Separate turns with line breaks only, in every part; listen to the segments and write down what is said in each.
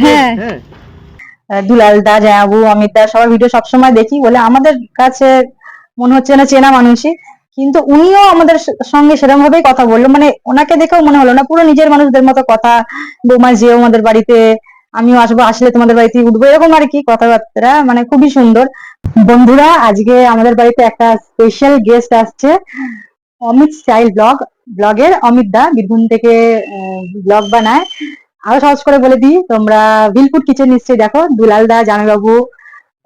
হ্যাঁ, দুলাল দা, জায়াবু, অমিত দা সবার ভিডিও সবসময় দেখি বলে আমাদের কাছে মনে হচ্ছে না চেনা মানুষই, কিন্তু উনিও আমাদের সঙ্গে সেরকম ভাবেই কথা বললো, মানে ওনাকে দেখেও মনে হলো না, পুরো নিজের মানুষদের মতো কথা। বৌমা যেও আমাদের বাড়িতে, আমিও আসবো, আসলে তোমাদের বাড়িতে উঠবো, এরকম আর কি কথাবার্তা, মানে খুবই সুন্দর। বন্ধুরা, আজকে আমাদের বাড়িতে একটা স্পেশাল গেস্ট আসছে, অমিত স্টাইল ব্লগের অমিত দা, বীরভূম থেকে ব্লগ বানায়। আরো সহজ করে বলে দিই, তোমরা ভিলপুর কিচেন নিশ্চয়ই দেখো, দুলাল দা, জামাইবাবু,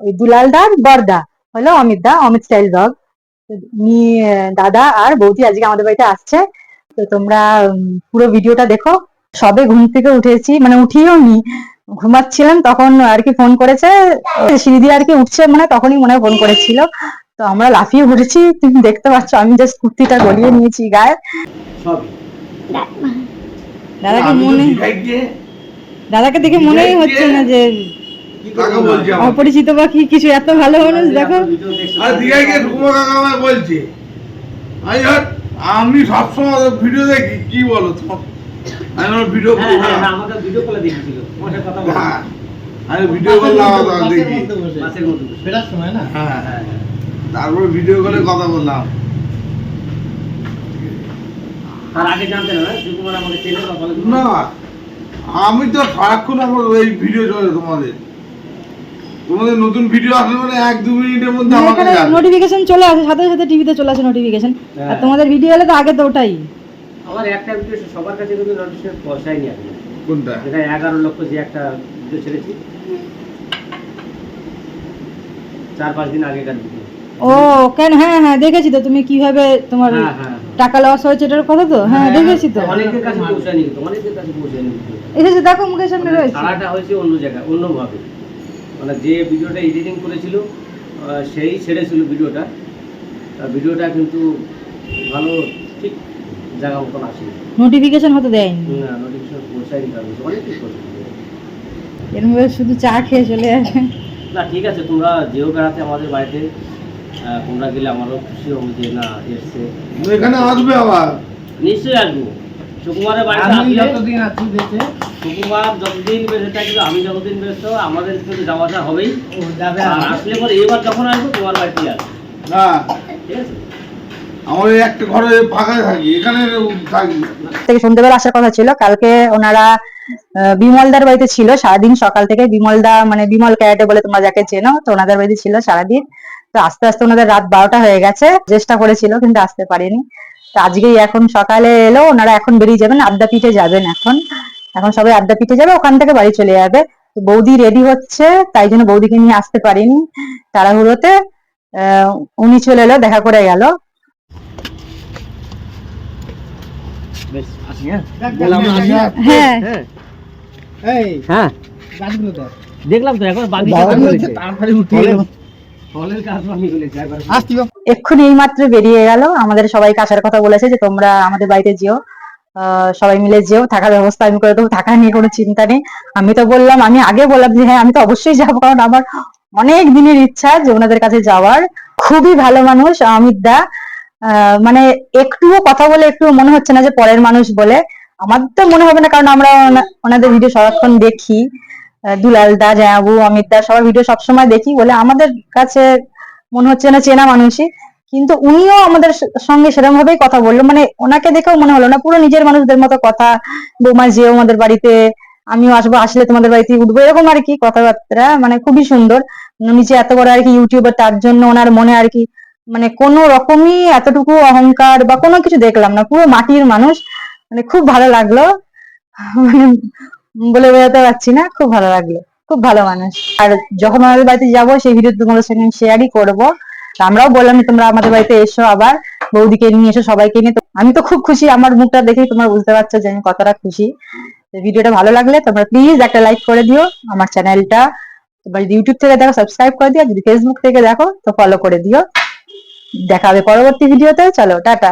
ওই দুলাল দার বড়দা হলো অমিত দা, অমিত স্টাইল ব্লগ। উনি দাদা আর বৌদি আজকে আমাদের বাড়িতে আসছে। তো তোমরা পুরো ভিডিওটা দেখো। সবে ঘুম থেকে উঠেছি, মানে উঠিও নি, ঘুমাচ্ছিলাম তখন আর কি ফোন করেছে, সিঁড়ি দিয়ে আর কি উঠছে, মানে তখনই মনে হয় ফোন করেছিল। তো আমরা লাফিয়ে উঠেছি, তুমি দেখতে পাচ্ছ, আমি জাস্ট কুর্তিটা গলিয়ে নিয়েছি গায়ে। দাদাকে দেখে মনেই হচ্ছে না যে অপরিচিত বা কিছু, এত ভালো মানুষ। দেখো
আমি সবসময় ভিডিও দেখি, কি বলো আমি ভিডিও আমি ভিডিও করলাম দেখি, তারপরে ভিডিও করে কথা বললাম। না, আমি তো সারাক্ষণ আমার এই ভিডিও চলে, তোমাদের নতুন ভিডিও আসলে মানে 1-2 মিনিটের মধ্যে আমাকে
নোটিফিকেশন চলে আসে, সাথে সাথে টিভিতে চলে আসে নোটিফিকেশন। আর তোমাদের ভিডিও এলে তো আগে তো ওটাই।
আমার একটা ভিডিও সবার কাছে কিন্তু নোটিফিকেশন পৌঁছায়নি এখন।
কোনটা?
এটা 11 লক্ষ যে একটা ভিডিও ছেড়েছি, 4-5 দিন আগেকার ভিডিও।
ও কেন, হ্যাঁ হ্যাঁ দেখেছি তো, তুমি কিভাবে তোমার টাকা লস হয়েছে এটার কথা তো, হ্যাঁ দেখেছি তো।
অনেকের কাছে পৌঁছায়নি, তো অনেকের কাছে পৌঁছায়নি।
এসেছে দেখো, মুখের সামনে রয়েছে।
সারাটা হয়েছে অন্য জায়গায়, অন্যভাবে। মানে যে ভিডিওটা এডিটিং করেছিল সেই ছেড়েছিল ভিডিওটা, ভিডিওটা কিন্তু ভালো ঠিক জায়গা মতন আসেনি,
নোটিফিকেশন হতে দেয়নি।
না, নোটিফিকেশন পৌঁছায়নি, কারণ অনেকেই করছে
এর মধ্যে শুধু চা খেয়ে চলে আসে।
না ঠিক আছে, তোমরা যেও বেড়াতে আমাদের বাড়িতে, তোমরা গেলে আমারও খুশি হবে যে না এসছে।
এখানে আসবে আবার?
নিশ্চয়ই আসবো। সুকুমারের বাড়িতে যতদিন আছি বেঁচে, সুকুমার যতদিন বেঁচে থাকবে, আমি যতদিন বেঁচে থাকবো, আমাদের কিন্তু যাওয়া আসা হবেই। আসলে পরে এবার যখন আসবো তোমার বাড়িতে আসবো।
না
ঠিক আছে,
আমার একটা ঘরে ফাঁকা থাকি, এখানে থাকি।
থেকে সন্ধ্যেবেলা আসার কথা ছিল, কালকে ওনারা বিমলদার বাড়িতে ছিল সারাদিন, সকাল থেকে। বিমলদা মানে বিমল ক্যারেটে বলে তোমরা যাকে চেনো, তো ওনাদের বাড়িতে ছিল সারাদিন। তো আস্তে আস্তে ওনাদের রাত 12টা হয়ে গেছে, চেষ্টা করেছিল কিন্তু আসতে পারেনি। তো আজকেই এখন সকালে এলো, ওনারা এখন বেরিয়ে যাবেন, আদ্যাপীঠে যাবেন। এখন এখন সবাই আদ্যাপীঠে যাবে, ওখান থেকে বাড়ি চলে যাবে। বৌদি রেডি হচ্ছে, তাই জন্য বৌদিকে নিয়ে আসতে পারিনি তাড়াহুড়োতে। উনি চলে এলো, দেখা করে গেল।
হ্যাঁ দেখলাম তো, এখন বাকি
এক্ষুনি এই মাত্র বেরিয়ে গেল, আমাদের সবাইকে আসার কথা বলেছে যে তোমরা আমাদের বাড়িতে যেও, সবাই মিলে যেও, থাকার ব্যবস্থা আমি করে দেবো, থাকা নিয়ে কোনো চিন্তা নেই। আমি তো বললাম, আমি আগে বললাম যে হ্যাঁ আমি তো অবশ্যই যাবো, কারণ আমার অনেক দিনের ইচ্ছা যে ওনাদের কাছে যাওয়ার। খুবই ভালো মানুষ অমিত দা, মানে একটুও কথা বলে একটুও মনে হচ্ছে না যে পরের মানুষ বলে। আমার তো মনে হবে না, কারণ আমরা ওনাদের ভিডিও সারাক্ষণ দেখি, দুলাল দা, জায়াবু, অমিত দা সবার ভিডিও সবসময় দেখি বলে আমাদের কাছে মনে হচ্ছে না চেনা মানুষই, কিন্তু উনিও আমাদের সঙ্গে সেরকম ভাবেই কথা বললো, মানে ওনাকে দেখেও মনে হলো না, পুরো নিজের মানুষদের মতো কথা। বৌমা যেও আমাদের বাড়িতে, আমিও আসবো, আসলে তোমাদের বাড়িতে উঠবো, এরকম আর কি কথাবার্তা, মানে খুবই সুন্দর। উনি যে এত বড় আর কি ইউটিউবার, তার জন্য ওনার মনে আর কি মানে কোনো রকমই এতটুকু অহংকার বা কোনো কিছু দেখলাম না, পুরো মাটির মানুষ। মানে খুব ভালো লাগলো, মানে বলে বোঝাতে পারছি না, খুব ভালো লাগলো, খুব ভালো মানুষ। আর যখন আমাদের বাড়িতে যাবো সেই ভিডিও তোমাদের সঙ্গে শেয়ারই করবো। আমরাও বললাম তোমরা আমাদের বাড়িতে এসো, আবার বৌদিকে নিয়ে এসো, সবাইকে নিয়ে। আমি তো খুব খুশি, আমার মুখটা দেখেই তোমরা বুঝতে পারছো যে আমি কতটা খুশি। ভিডিওটা ভালো লাগলে তোমরা প্লিজ একটা লাইক করে দিও, আমার চ্যানেলটা তোমরা যদি ইউটিউব থেকে দেখো সাবস্ক্রাইব করে দিও, যদি ফেসবুক থেকে দেখো তো ফলো করে দিও। দেখা হবে পরবর্তী ভিডিওতে, চলো টাটা।